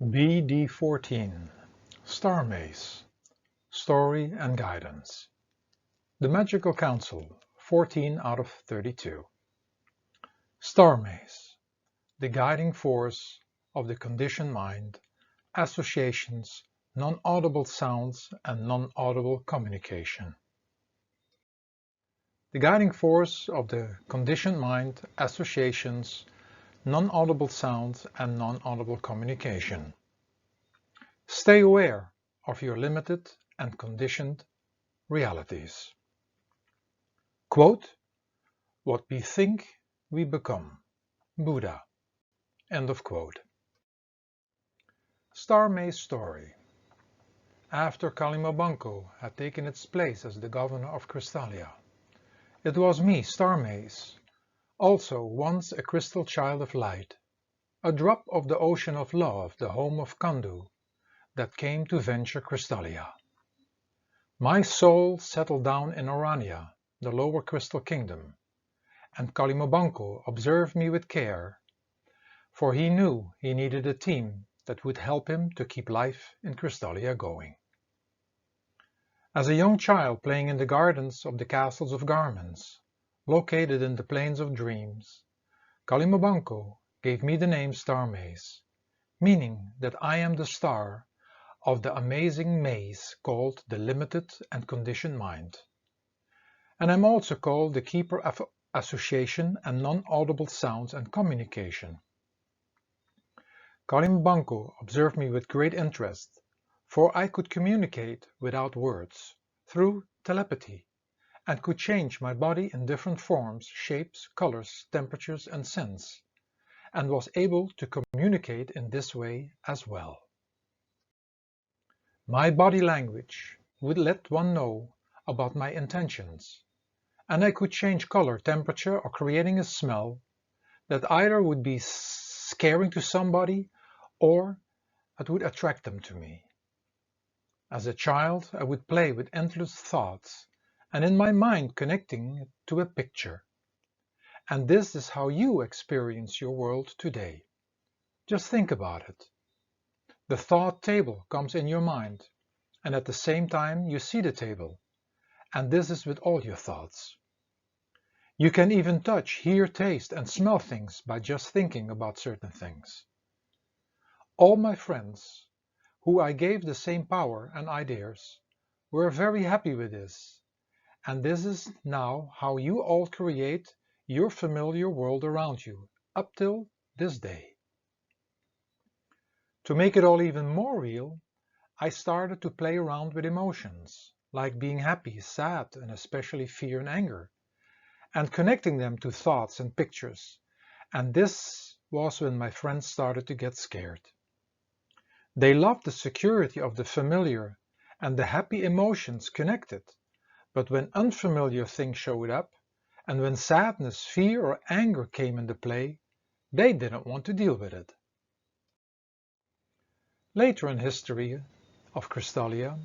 Bd14 Starmaze Story and Guidance. The Magical Council 14 out of 32. Starmaze, the guiding force of the conditioned mind, associations, non-audible sounds and non-audible communication. The guiding force of the conditioned mind, associations, non-audible sounds and non-audible communication. Stay aware of your limited and conditioned realities. Quote, "What we think, we become." Buddha. End of quote. Starmaze story. After Kalimabanco had taken its place as the governor of Crystalia, it was me, Starmaze, also once a crystal child of light, a drop of the ocean of love, the home of Kandu, that came to venture Crystalia. My soul settled down in Orania, the lower crystal kingdom, and Kalimabanco observed me with care, for he knew he needed a team that would help him to keep life in Crystalia going. As a young child playing in the gardens of the castles of garments, located in the plains of dreams, Kalimabanco gave me the name Starmaze, meaning that I am the star of the amazing maze called the limited and conditioned mind. And I'm also called the keeper of association and non-audible sounds and communication. Kalimabanco observed me with great interest, for I could communicate without words, through telepathy, and could change my body in different forms, shapes, colors, temperatures and scents, and was able to communicate in this way as well. My body language would let one know about my intentions, and I could change color, temperature, or creating a smell that either would be scaring to somebody or that would attract them to me. As a child, I would play with endless thoughts and in my mind connecting it to a picture. And this is how you experience your world today. Just think about it. The thought table comes in your mind, and at the same time you see the table, and this is with all your thoughts. You can even touch, hear, taste, and smell things by just thinking about certain things. All my friends, who I gave the same power and ideas, were very happy with this, and this is now how you all create your familiar world around you, up till this day. To make it all even more real, I started to play around with emotions, like being happy, sad, and especially fear and anger, and connecting them to thoughts and pictures, and this was when my friends started to get scared. They loved the security of the familiar and the happy emotions connected, but when unfamiliar things showed up, and when sadness, fear, or anger came into play, they didn't want to deal with it. Later in history of Crystalia,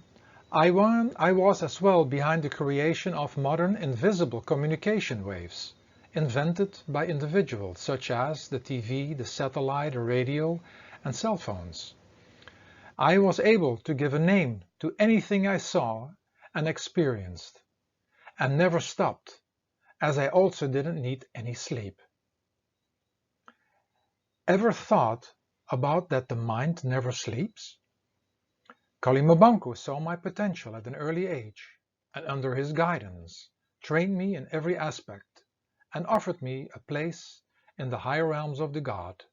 I was as well behind the creation of modern invisible communication waves, invented by individuals such as the TV, the satellite, the radio, and cell phones. I was able to give a name to anything I saw and experienced, and never stopped, as I also didn't need any sleep. Ever thought about that the mind never sleeps? Kalimabanco saw my potential at an early age, and under his guidance, trained me in every aspect, and offered me a place in the higher realms of the God,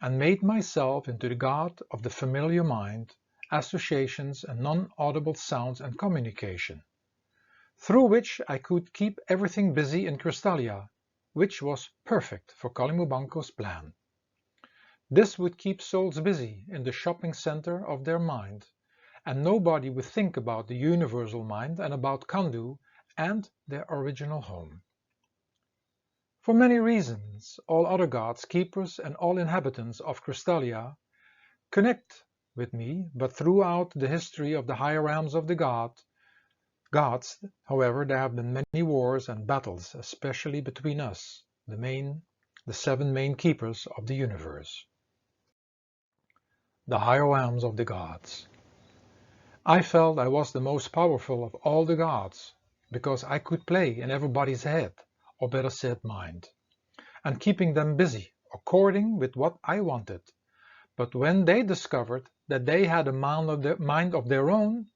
and made myself into the God of the familiar mind, associations and non-audible sounds and communication, through which I could keep everything busy in Crystalia, which was perfect for Kalimabanco's plan. This would keep souls busy in the shopping center of their mind, and nobody would think about the universal mind and about Kandu and their original home. For many reasons, all other gods, keepers, and all inhabitants of Crystalia connect with me, but throughout the history of the higher realms of the gods, however, there have been many wars and battles, especially between us, the 7 main keepers of the universe. the higher realms of the gods. I felt I was the most powerful of all the gods, because I could play in everybody's head, or better said mind, and keeping them busy according with what I wanted. But when they discovered that they had a mind of their own,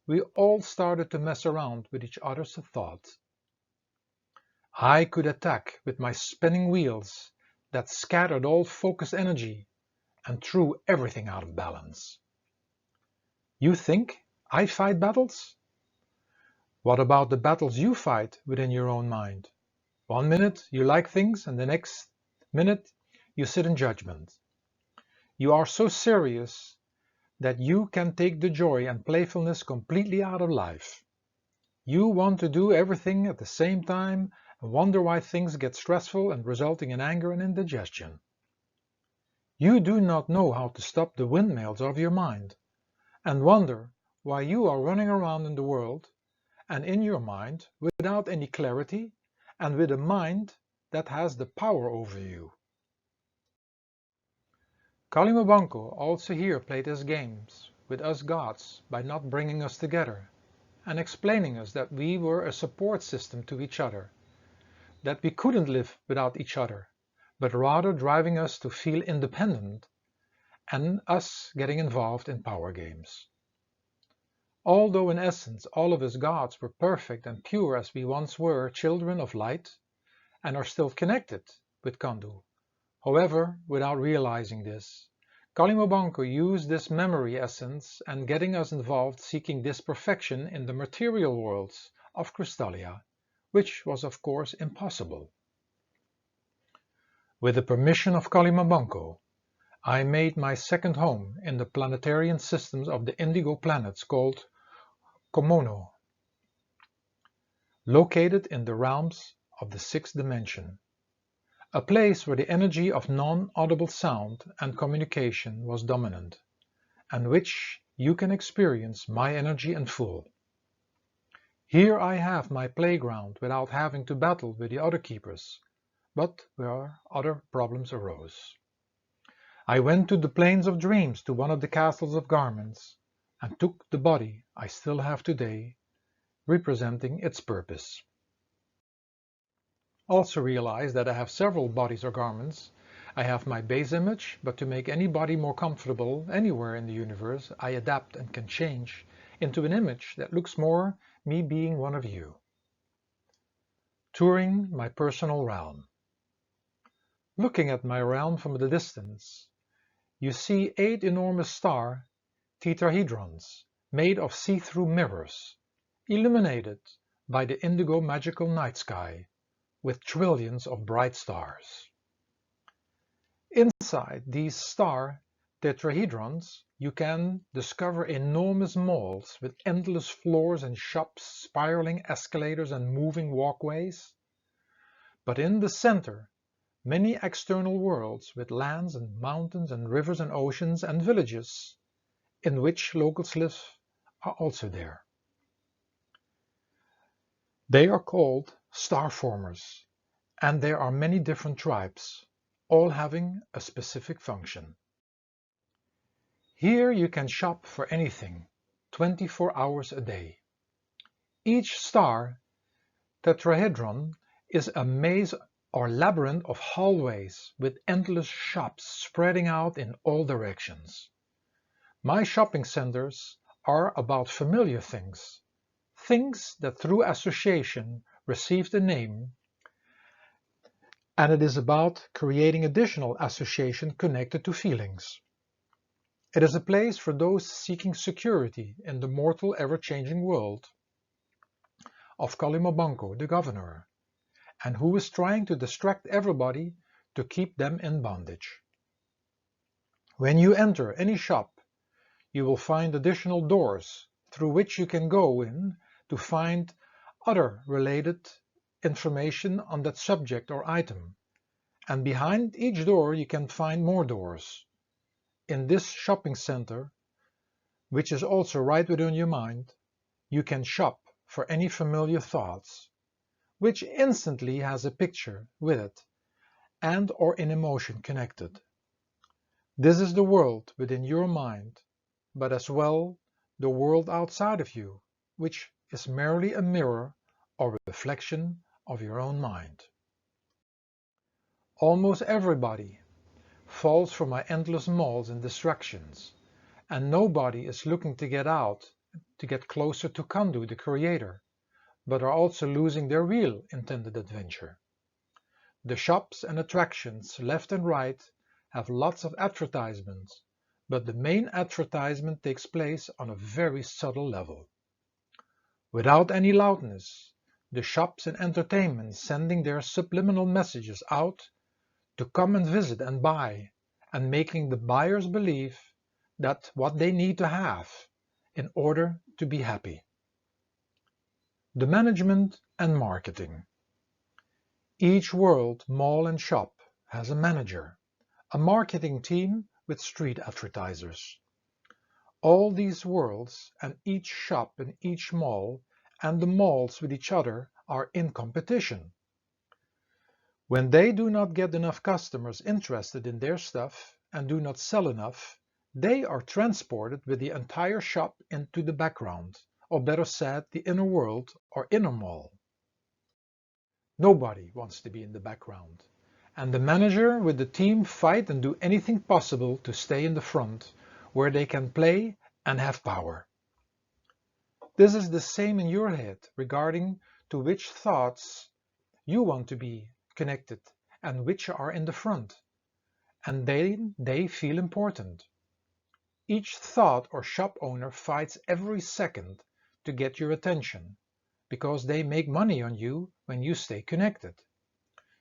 we all started to mess around with each other's thoughts. I could attack with my spinning wheels that scattered all focused energy and threw everything out of balance. You think I fight battles? What about the battles you fight within your own mind? One minute you like things and the next minute you sit in judgment. You are so serious that you can take the joy and playfulness completely out of life. You want to do everything at the same time and wonder why things get stressful and resulting in anger and indigestion. You do not know how to stop the windmills of your mind and wonder why you are running around in the world and in your mind without any clarity and with a mind that has the power over you. Kalimabanko also here played his games with us gods by not bringing us together and explaining us that we were a support system to each other, that we couldn't live without each other, but rather driving us to feel independent and us getting involved in power games. Although in essence all of us gods were perfect and pure as we once were children of light and are still connected with Kandu, however, without realizing this, Kalimabanko used this memory essence and getting us involved seeking this perfection in the material worlds of Crystallia, which was of course impossible. With the permission of Kalimabanko, I made my second home in the planetarian systems of the indigo planets called Komono, located in the realms of the sixth dimension, a place where the energy of non-audible sound and communication was dominant, and which you can experience my energy in full. Here I have my playground without having to battle with the other keepers, but where other problems arose. I went to the plains of dreams to one of the castles of garments, and took the body I still have today, representing its purpose. Also realize that I have several bodies or garments. I have my base image, but to make any body more comfortable anywhere in the universe, I adapt and can change into an image that looks more me being one of you. Touring my personal realm. Looking at my realm from the distance, you see 8 enormous star tetrahedrons made of see-through mirrors, illuminated by the indigo magical night sky with trillions of bright stars. Inside these star tetrahedrons, you can discover enormous malls with endless floors and shops, spiraling escalators and moving walkways. But in the center, many external worlds with lands and mountains and rivers and oceans and villages in which locals live are also there. They are called starformers, and there are many different tribes, all having a specific function. Here you can shop for anything, 24 hours a day. Each star tetrahedron is a maze or labyrinth of hallways with endless shops spreading out in all directions. My shopping centers are about familiar things, things that through association received a name, and it is about creating additional association connected to feelings. It is a place for those seeking security in the mortal ever-changing world of Kalimabanko, the governor, and who is trying to distract everybody to keep them in bondage. When you enter any shop, you will find additional doors through which you can go in to find other related information on that subject or item, and behind each door you can find more doors. In this shopping center, which is also right within your mind, you can shop for any familiar thoughts, which instantly has a picture with it and or an emotion connected. This is the world within your mind, but as well the world outside of you, which is merely a mirror or reflection of your own mind. Almost everybody falls for my endless malls and distractions, and nobody is looking to get out, to get closer to Kandu, the creator, but are also losing their real intended adventure. The shops and attractions left and right have lots of advertisements, but the main advertisement takes place on a very subtle level. Without any loudness, the shops and entertainment sending their subliminal messages out to come and visit and buy, and making the buyers believe that what they need to have in order to be happy. The management and marketing. Each world, mall and shop has a manager, a marketing team with street advertisers. All these worlds and each shop and each mall and the malls with each other are in competition. When they do not get enough customers interested in their stuff and do not sell enough, they are transported with the entire shop into the background, or better said, the inner world or inner mall. Nobody wants to be in the background, and the manager with the team fight and do anything possible to stay in the front, where they can play and have power. This is the same in your head regarding to which thoughts you want to be connected and which are in the front, and they feel important. Each thought or shop owner fights every second to get your attention, because they make money on you when you stay connected.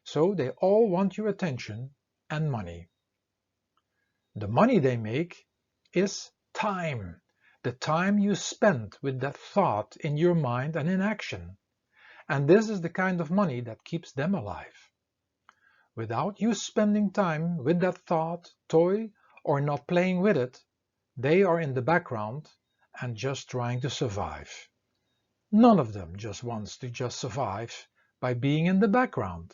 So they all want your attention and money. The money they make is time, the time you spend with that thought in your mind and in action. And this is the kind of money that keeps them alive. Without you spending time with that thought, toy, or not playing with it, they are in the background and just trying to survive. None of them just wants to just survive by being in the background.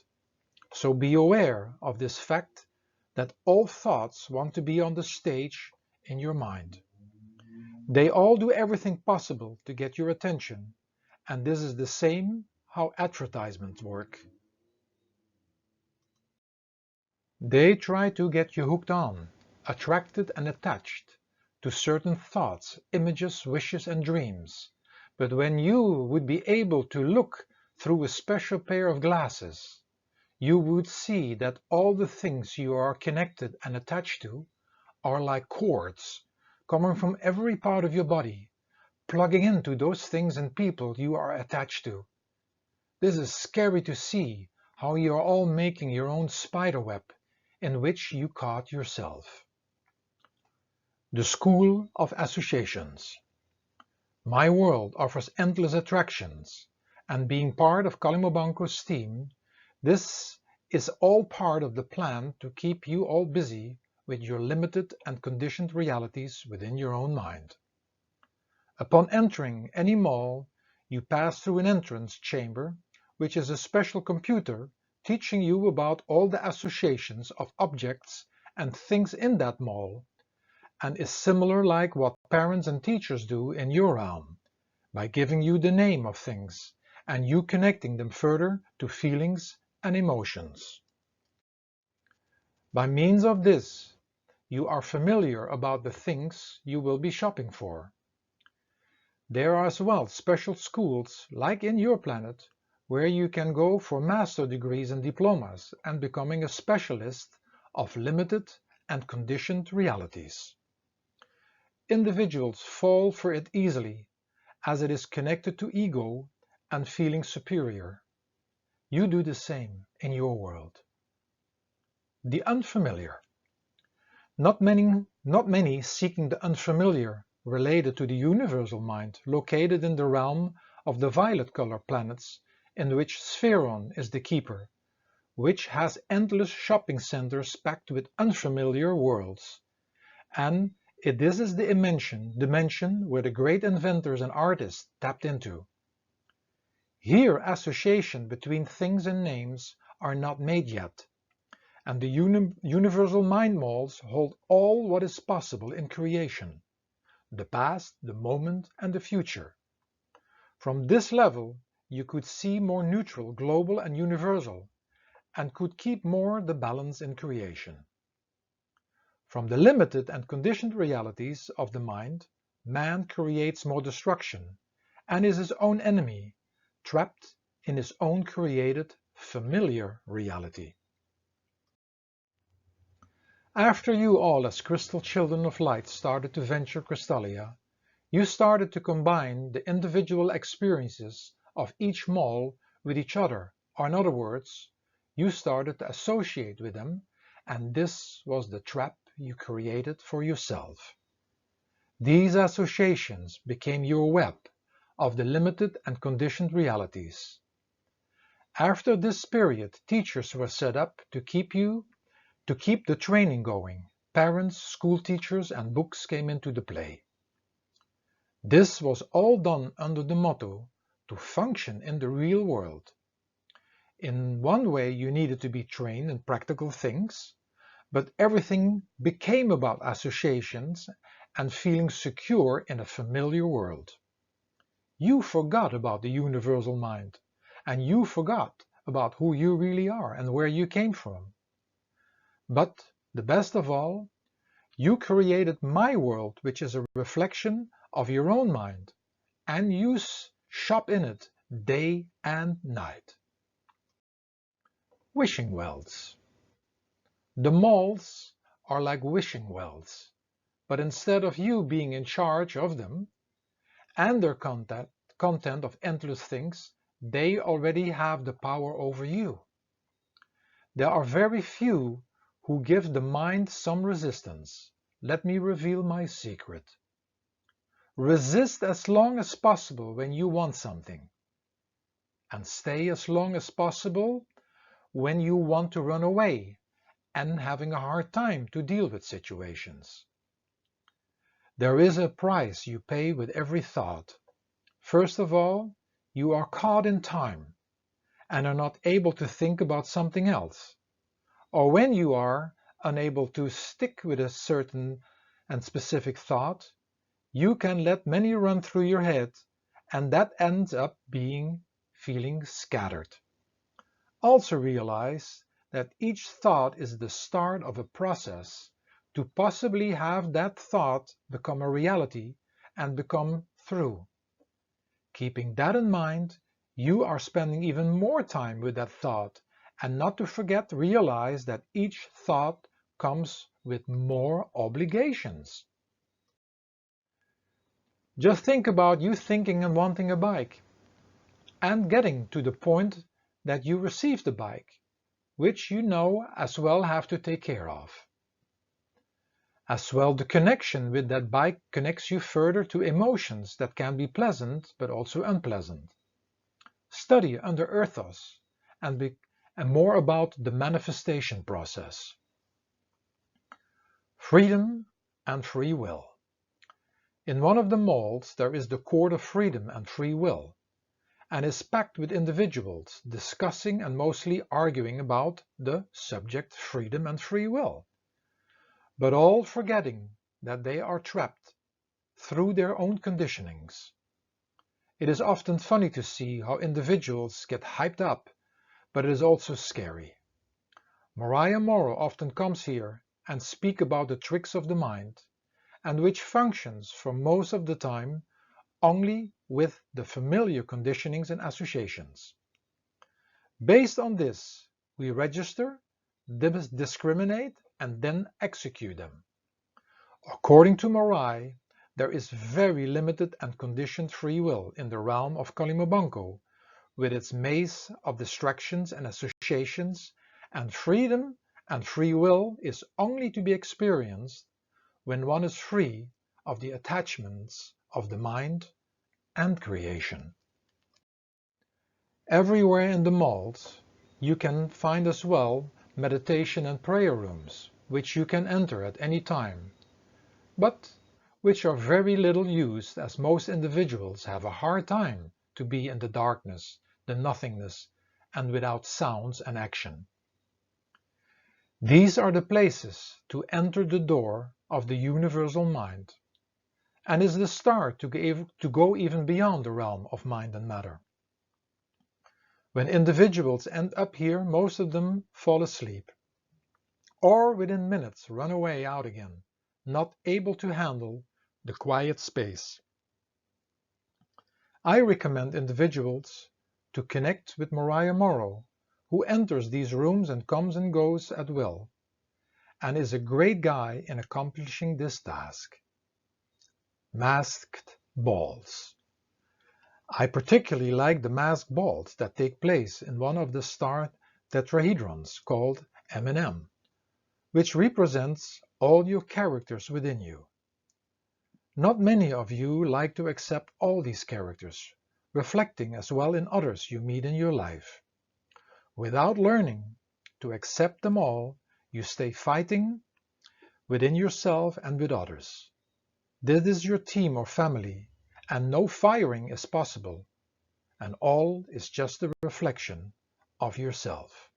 So be aware of this fact that all thoughts want to be on the stage in your mind. They all do everything possible to get your attention, and this is the same how advertisements work. They try to get you hooked on, attracted and attached to certain thoughts, images, wishes and dreams. But when you would be able to look through a special pair of glasses, you would see that all the things you are connected and attached to are like cords coming from every part of your body, plugging into those things and people you are attached to. This is scary to see how you are all making your own spider web in which you caught yourself. The School of Associations. My world offers endless attractions, and being part of Kalimobanko's team, this is all part of the plan to keep you all busy with your limited and conditioned realities within your own mind. Upon entering any mall, you pass through an entrance chamber, which is a special computer teaching you about all the associations of objects and things in that mall, and is similar like what parents and teachers do in your realm, by giving you the name of things and you connecting them further to feelings and emotions. By means of this, you are familiar about the things you will be shopping for. There are as well special schools, like in your planet, where you can go for master degrees and diplomas and becoming a specialist of limited and conditioned realities. Individuals fall for it easily, as it is connected to ego and feeling superior. You do the same in your world. The unfamiliar. Not many seeking the unfamiliar related to the universal mind located in the realm of the violet color planets, in which Spheron is the keeper, which has endless shopping centers packed with unfamiliar worlds. And this is the dimension where the great inventors and artists tapped into. Here association between things and names are not made yet, and the universal mind molds hold all what is possible in creation, the past, the moment, and the future. From this level, you could see more neutral, global, and universal, and could keep more the balance in creation. From the limited and conditioned realities of the mind, man creates more destruction and is his own enemy, trapped in his own created, familiar reality. After you all as crystal children of light started to venture Crystallia, you started to combine the individual experiences of each mole with each other, or in other words, you started to associate with them, and this was the trap you created for yourself. These associations became your web of the limited and conditioned realities. After this period, teachers were set up to keep the training going. Parents, school teachers, and books came into the play. This was all done under the motto to function in the real world. In one way you needed to be trained in practical things, but everything became about associations and feeling secure in a familiar world. You forgot about the universal mind, and you forgot about who you really are and where you came from. But the best of all, you created my world, which is a reflection of your own mind, and you shop in it day and night. Wishing wells. The malls are like wishing wells, but instead of you being in charge of them and their content of endless things, they already have the power over you. There are very few who give the mind some resistance. Let me reveal my secret. Resist as long as possible when you want something, and stay as long as possible when you want to run away and having a hard time to deal with situations. There is a price you pay with every thought. First of all, you are caught in time and are not able to think about something else. Or when you are unable to stick with a certain and specific thought, you can let many run through your head, and that ends up being feeling scattered. Also realize that each thought is the start of a process to possibly have that thought become a reality and become true. Keeping that in mind, you are spending even more time with that thought, and not to forget realize that each thought comes with more obligations. Just think about you thinking and wanting a bike, and getting to the point that you receive the bike, which you know as well have to take care of. As well, the connection with that bike connects you further to emotions that can be pleasant but also unpleasant. Study under Earthos and more about the manifestation process. Freedom and free will. In one of the malls there is the court of freedom and free will, and is packed with individuals discussing and mostly arguing about the subject freedom and free will, but all forgetting that they are trapped through their own conditionings. It is often funny to see how individuals get hyped up, but it is also scary. Mariah Morrow often comes here and speaks about the tricks of the mind, and which functions for most of the time only with the familiar conditionings and associations. Based on this, we register, discriminate, and then execute them. According to Morai, there is very limited and conditioned free will in the realm of Kalimabanko, with its maze of distractions and associations, and freedom and free will is only to be experienced when one is free of the attachments of the mind and creation. Everywhere in the malls you can find as well meditation and prayer rooms, which you can enter at any time, but which are very little used as most individuals have a hard time to be in the darkness, the nothingness, and without sounds and action. These are the places to enter the door of the universal mind, and is the start to go even beyond the realm of mind and matter. When individuals end up here, most of them fall asleep, or within minutes run away out again, not able to handle the quiet space. I recommend individuals to connect with Mariah Morrow, who enters these rooms and comes and goes at will, and is a great guy in accomplishing this task. Masked balls. I particularly like the masked balls that take place in one of the star tetrahedrons called M&M, which represents all your characters within you. Not many of you like to accept all these characters, reflecting as well in others you meet in your life. Without learning to accept them all, you stay fighting within yourself and with others. This is your team or family, and no firing is possible, and all is just a reflection of yourself.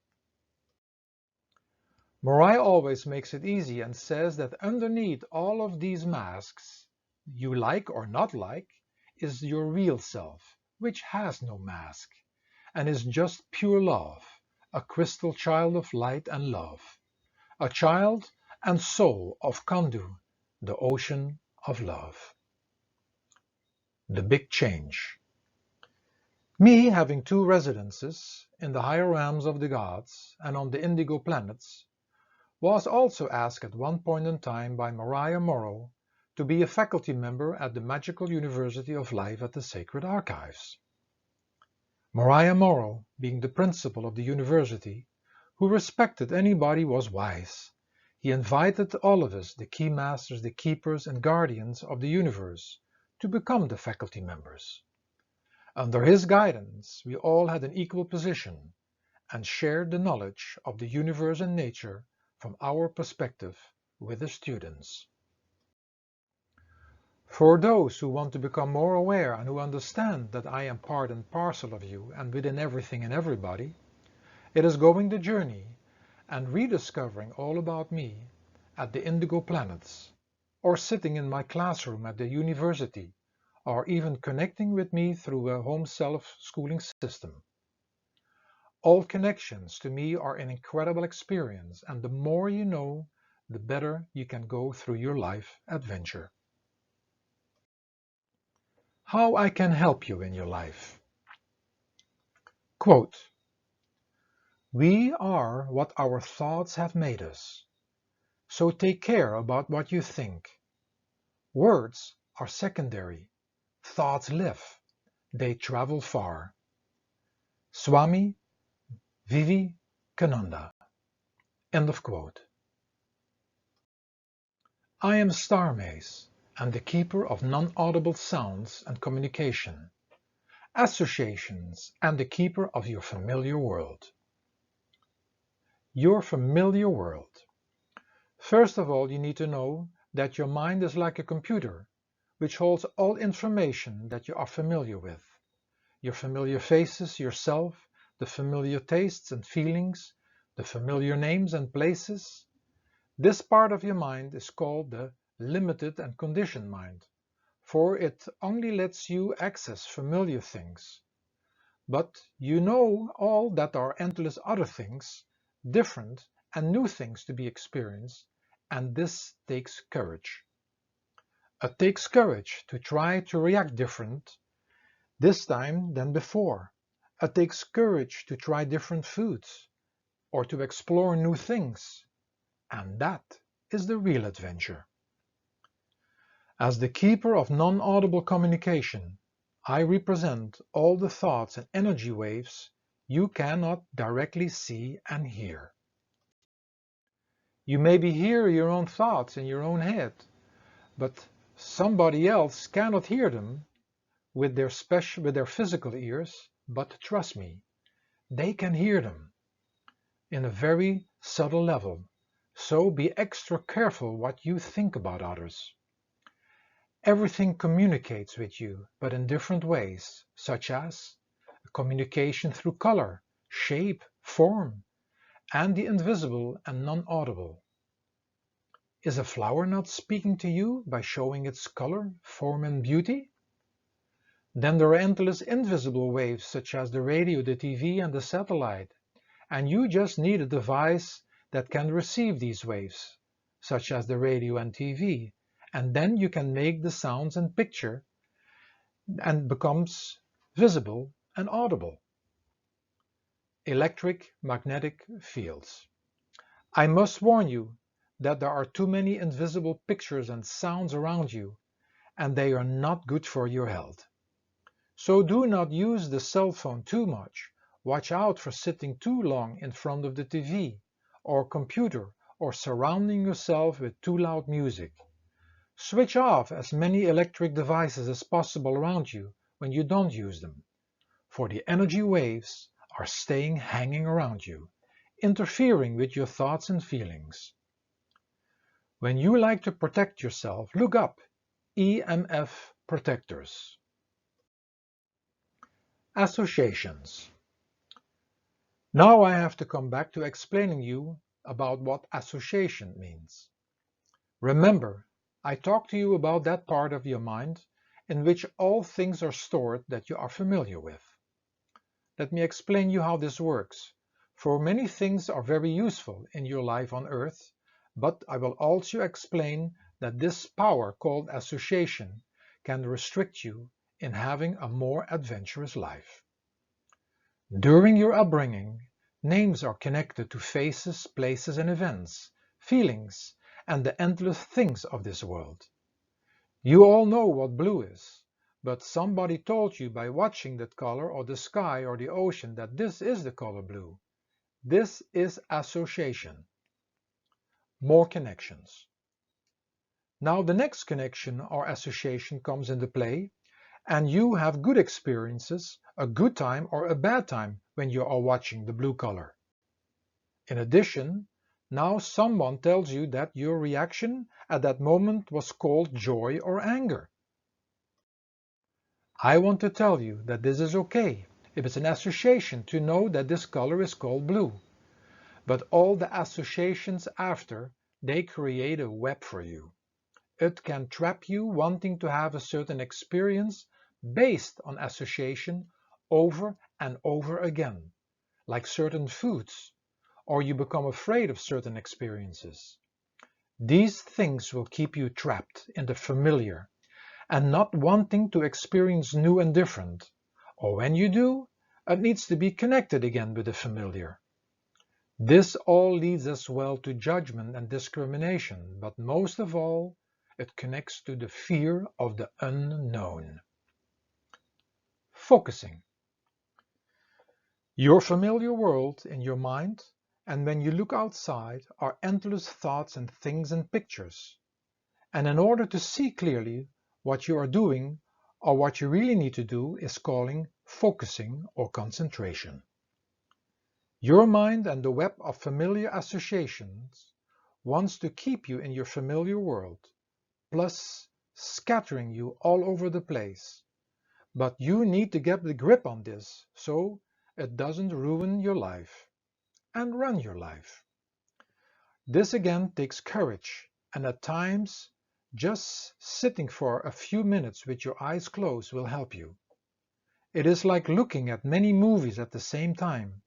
Mariah always makes it easy and says that underneath all of these masks, you like or not like, is your real self, which has no mask, and is just pure love, a crystal child of light and love, a child and soul of Kandu, the ocean of love. The big change. Me having two residences in the higher realms of the gods and on the indigo planets was also asked at one point in time by Mariah Morrow to be a faculty member at the Magical University of Life at the Sacred Archives. Mariah Morrow, being the principal of the university, who respected anybody was wise, he invited all of us, the key masters, the keepers and guardians of the universe, to become the faculty members. Under his guidance, we all had an equal position and shared the knowledge of the universe and nature from our perspective with the students. For those who want to become more aware and who understand that I am part and parcel of you and within everything and everybody, it is going the journey and rediscovering all about me at the indigo planets, or sitting in my classroom at the university, or even connecting with me through a home self-schooling system. All connections to me are an incredible experience, and the more you know, the better you can go through your life adventure. How I can help you in your life. Quote, "We are what our thoughts have made us, so take care about what you think. Words are secondary. Thoughts live. They travel far." Swami Vivekananda. End of quote. I am Starmaze and the keeper of Non-Audible Sounds and Communication, associations, and the keeper of your familiar world. Your familiar world. First of all, you need to know that your mind is like a computer, which holds all information that you are familiar with. Your familiar faces, yourself, the familiar tastes and feelings, the familiar names and places. This part of your mind is called the limited and conditioned mind, for it only lets you access familiar things. But you know all that are endless other things, different and new things to be experienced, and this takes courage. It takes courage to try to react different this time than before. It takes courage to try different foods or to explore new things, and that is the real adventure. As the keeper of non-audible communication, I represent all the thoughts and energy waves you cannot directly see and hear. You maybe hear your own thoughts in your own head, but somebody else cannot hear them with their physical ears, but trust me, they can hear them in a very subtle level, so be extra careful what you think about others. Everything communicates with you, but in different ways, such as communication through color, shape, form, and the invisible and non-audible. Is a flower not speaking to you by showing its color, form and beauty? Then there are endless invisible waves such as the radio, the TV and the satellite, and you just need a device that can receive these waves, such as the radio and TV, and then you can make the sounds and picture and becomes visible and audible. Electric magnetic fields. I must warn you that there are too many invisible pictures and sounds around you, and they are not good for your health. So do not use the cell phone too much. Watch out for sitting too long in front of the TV or computer or surrounding yourself with too loud music. Switch off as many electric devices as possible around you when you don't use them, for the energy waves are staying hanging around you, interfering with your thoughts and feelings. When you like to protect yourself, look up EMF protectors. Associations. Now I have to come back to explaining you about what association means. Remember, I talked to you about that part of your mind in which all things are stored that you are familiar with. Let me explain you how this works, for many things are very useful in your life on Earth, but I will also explain that this power called association can restrict you in having a more adventurous life. During your upbringing, names are connected to faces, places and events, feelings, and the endless things of this world. You all know what blue is, but somebody told you by watching that color or the sky or the ocean that this is the color blue. This is association. More connections. Now the next connection or association comes into play, and you have good experiences, a good time or a bad time when you are watching the blue color. In addition, now someone tells you that your reaction at that moment was called joy or anger. I want to tell you that this is okay if it's an association to know that this color is called blue. But all the associations after, they create a web for you. It can trap you wanting to have a certain experience based on association over and over again, like certain foods, or you become afraid of certain experiences. These things will keep you trapped in the familiar and not wanting to experience new and different, or when you do, it needs to be connected again with the familiar. This all leads as well to judgment and discrimination, but most of all, it connects to the fear of the unknown. Focusing. Your familiar world in your mind, and when you look outside, are endless thoughts and things and pictures. And in order to see clearly what you are doing, or what you really need to do, is calling focusing or concentration. Your mind and the web of familiar associations wants to keep you in your familiar world, plus scattering you all over the place. But you need to get the grip on this so it doesn't ruin your life and run your life. This again takes courage, and at times just sitting for a few minutes with your eyes closed will help you. It is like looking at many movies at the same time,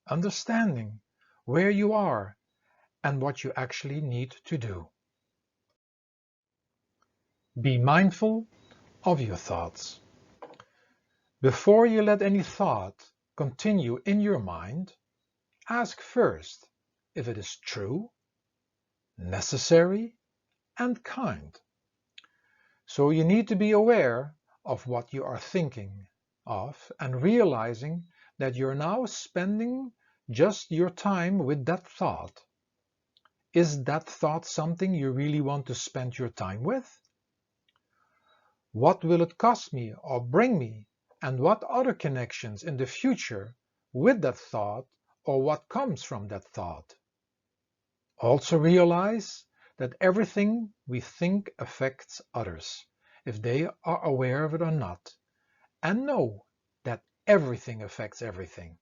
understanding where you are and what you actually need to do. Be mindful of your thoughts. Before you let any thought continue in your mind, ask first if it is true, necessary, and kind. So you need to be aware of what you are thinking of and realizing that you're now spending just your time with that thought. Is that thought something you really want to spend your time with? What will it cost me or bring me, and what other connections in the future with that thought or what comes from that thought? Also realize that everything we think affects others, if they are aware of it or not, and know that everything affects everything.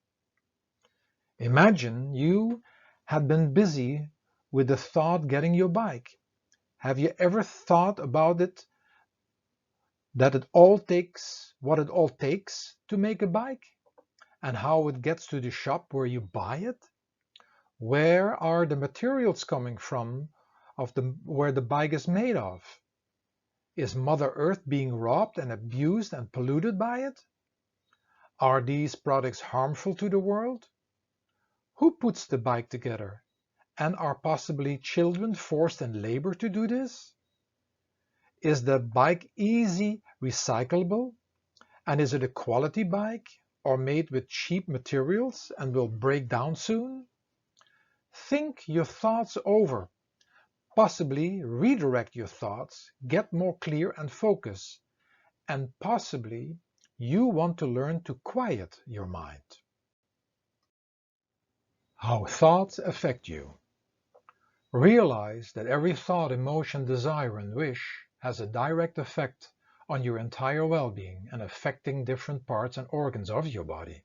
Imagine you had been busy with the thought getting your bike. Have you ever thought about it, that what it all takes to make a bike, and how it gets to the shop where you buy it? Where are the materials coming from where the bike is made of? Is Mother Earth being robbed and abused and polluted by it? Are these products harmful to the world? Who puts the bike together? And are possibly children forced in labor to do this? Is the bike easy recyclable? And is it a quality bike or made with cheap materials and will break down soon? Think your thoughts over. Possibly redirect your thoughts, get more clear and focus, and possibly you want to learn to quiet your mind. How thoughts affect you. Realize that every thought, emotion, desire, and wish has a direct effect on your entire well-being and affecting different parts and organs of your body.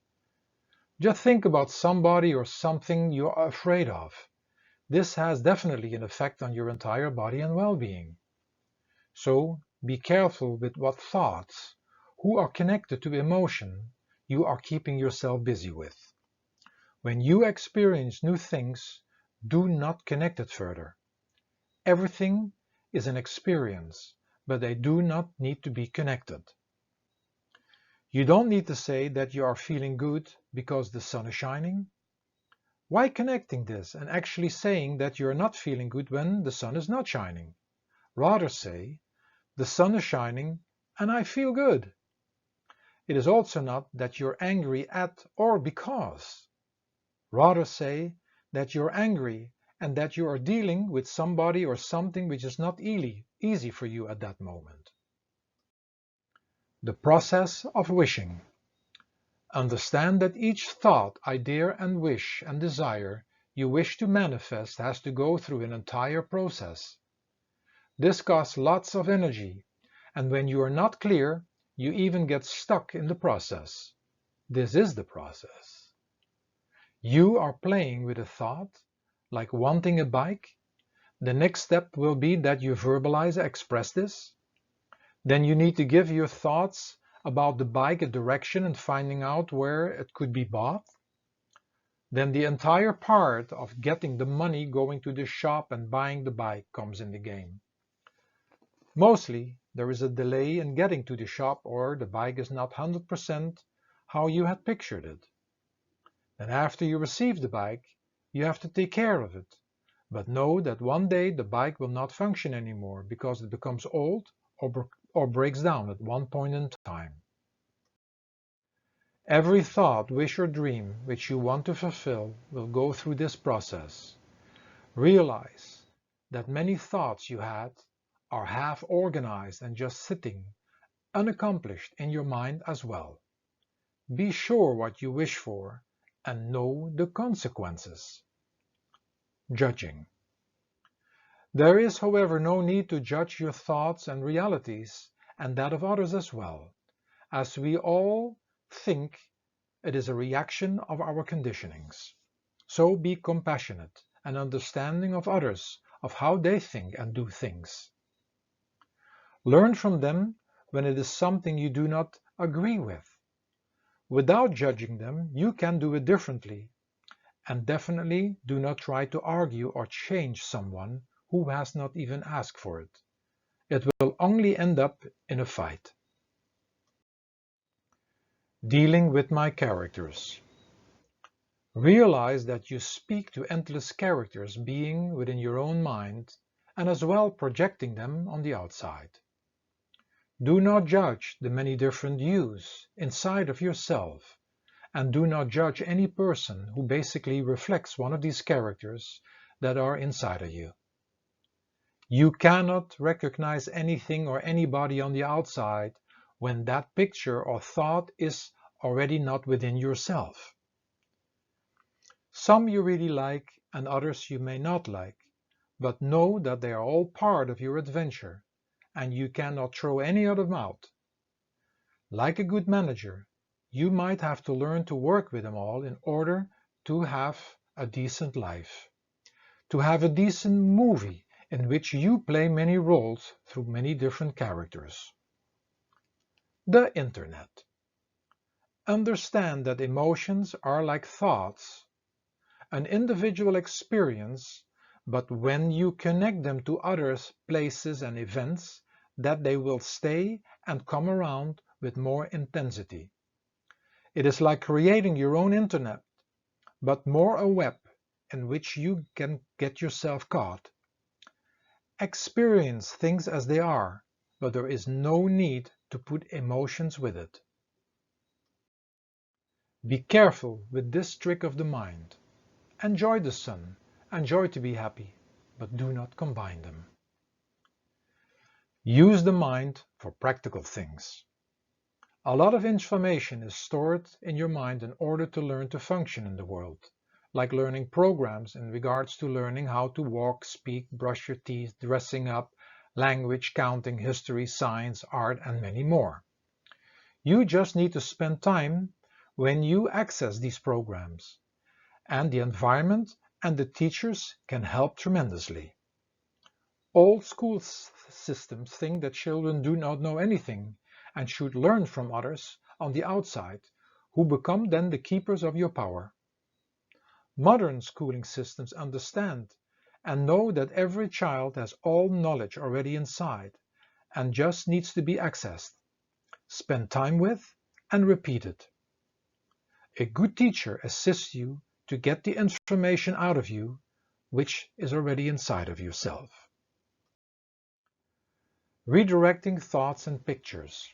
Just think about somebody or something you are afraid of. This has definitely an effect on your entire body and well-being. So be careful with what thoughts, who are connected to emotion, you are keeping yourself busy with. When you experience new things, do not connect it further. Everything is an experience, but they do not need to be connected. You don't need to say that you are feeling good because the sun is shining. Why connecting this and actually saying that you are not feeling good when the sun is not shining? Rather say, the sun is shining and I feel good. It is also not that you're angry at or because. Rather say that you're angry and that you are dealing with somebody or something which is not easy for you at that moment. The process of wishing. Understand that each thought, idea and wish and desire you wish to manifest has to go through an entire process. This costs lots of energy, and when you are not clear, you even get stuck in the process. This is the process. You are playing with a thought, like wanting a bike. The next step will be that you verbalize, express this. Then you need to give your thoughts about the bike a direction and finding out where it could be bought. Then the entire part of getting the money, going to the shop and buying the bike comes in the game. Mostly, there is a delay in getting to the shop or the bike is not 100% how you had pictured it. Then after you receive the bike, you have to take care of it. But know that one day the bike will not function anymore because it becomes old or breaks down at one point in time. Every thought, wish or dream which you want to fulfill will go through this process. Realize that many thoughts you had are half organized and just sitting, unaccomplished in your mind as well. Be sure what you wish for and know the consequences. Judging. There is, however, no need to judge your thoughts and realities and that of others as well, as we all think it is a reaction of our conditionings. So be compassionate and understanding of others, of how they think and do things. Learn from them when it is something you do not agree with. Without judging them, you can do it differently. And definitely do not try to argue or change someone who has not even asked for it. It will only end up in a fight. Dealing with my characters. Realize that you speak to endless characters being within your own mind and as well projecting them on the outside. Do not judge the many different yous inside of yourself, and do not judge any person who basically reflects one of these characters that are inside of you. You cannot recognize anything or anybody on the outside when that picture or thought is already not within yourself. Some you really like and others you may not like, but know that they are all part of your adventure and you cannot throw any of them out. Like a good manager, you might have to learn to work with them all in order to have a decent life, to have a decent movie in which you play many roles through many different characters. The Internet. Understand that emotions are like thoughts, an individual experience, but when you connect them to others, places and events, that they will stay and come around with more intensity. It is like creating your own internet, but more a web in which you can get yourself caught. Experience things as they are, but there is no need to put emotions with it. Be careful with this trick of the mind. Enjoy the sun, enjoy to be happy, but do not combine them. Use the mind for practical things. A lot of information is stored in your mind in order to learn to function in the world, like learning programs in regards to learning how to walk, speak, brush your teeth, dressing up, language, counting, history, science, art, and many more. You just need to spend time when you access these programs, and the environment and the teachers can help tremendously. Old school systems think that children do not know anything and should learn from others on the outside, who become then the keepers of your power. Modern schooling systems understand and know that every child has all knowledge already inside and just needs to be accessed, spent time with, and repeated. A good teacher assists you to get the information out of you, which is already inside of yourself. Redirecting thoughts and pictures.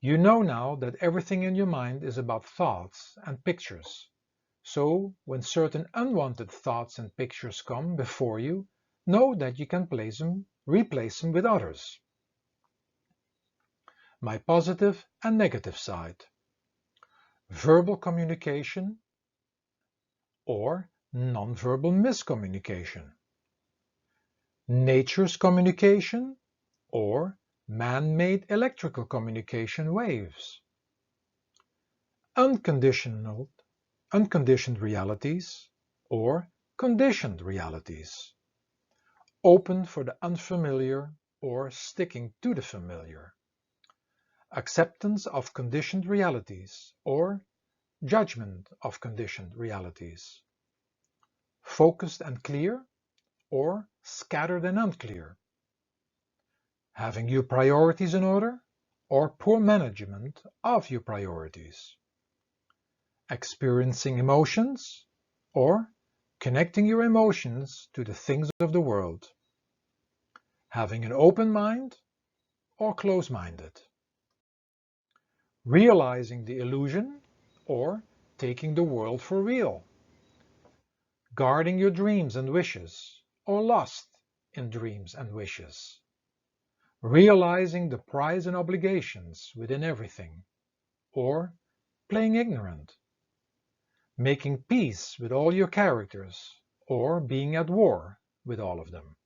You know now that everything in your mind is about thoughts and pictures. So when certain unwanted thoughts and pictures come before you, know that you can replace them with others. My positive and negative side. Verbal communication or non-verbal miscommunication. Nature's communication or man-made electrical communication waves. Unconditioned realities or conditioned realities. Open for the unfamiliar or sticking to the familiar. Acceptance of conditioned realities or judgment of conditioned realities. Focused and clear or scattered and unclear. Having your priorities in order or poor management of your priorities. Experiencing emotions or connecting your emotions to the things of the world. Having an open mind or close-minded. Realizing the illusion or taking the world for real. Guarding your dreams and wishes or lost in dreams and wishes. Realizing the price and obligations within everything or playing ignorant. Making peace with all your characters or being at war with all of them.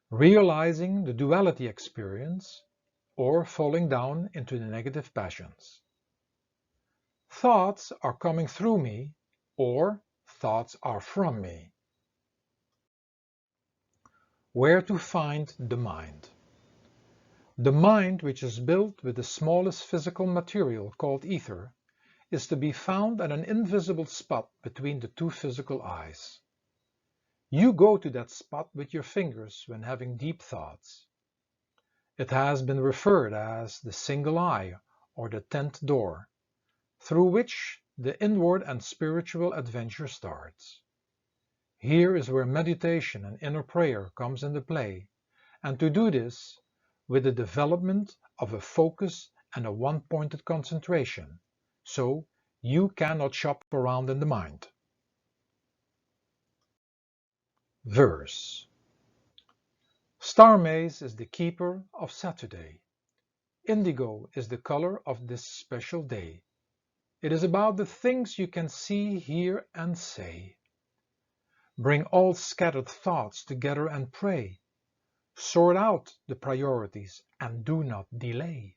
Realizing the duality experience or falling down into the negative passions. Thoughts are coming through me or thoughts are from me. Where to find the mind? The mind, which is built with the smallest physical material called ether, is to be found at an invisible spot between the two physical eyes. You go to that spot with your fingers when having deep thoughts. It has been referred as the single eye or the 10th door, through which the inward and spiritual adventure starts. Here is where meditation and inner prayer comes into play, and to do this with the development of a focus and a one-pointed concentration, so you cannot shop around in the mind. Verse. Starmaze is the keeper of Saturday. Indigo is the color of this special day. It is about the things you can see, hear, and say. Bring all scattered thoughts together and pray. Sort out the priorities and do not delay.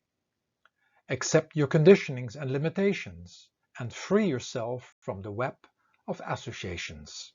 Accept your conditionings and limitations and free yourself from the web of associations.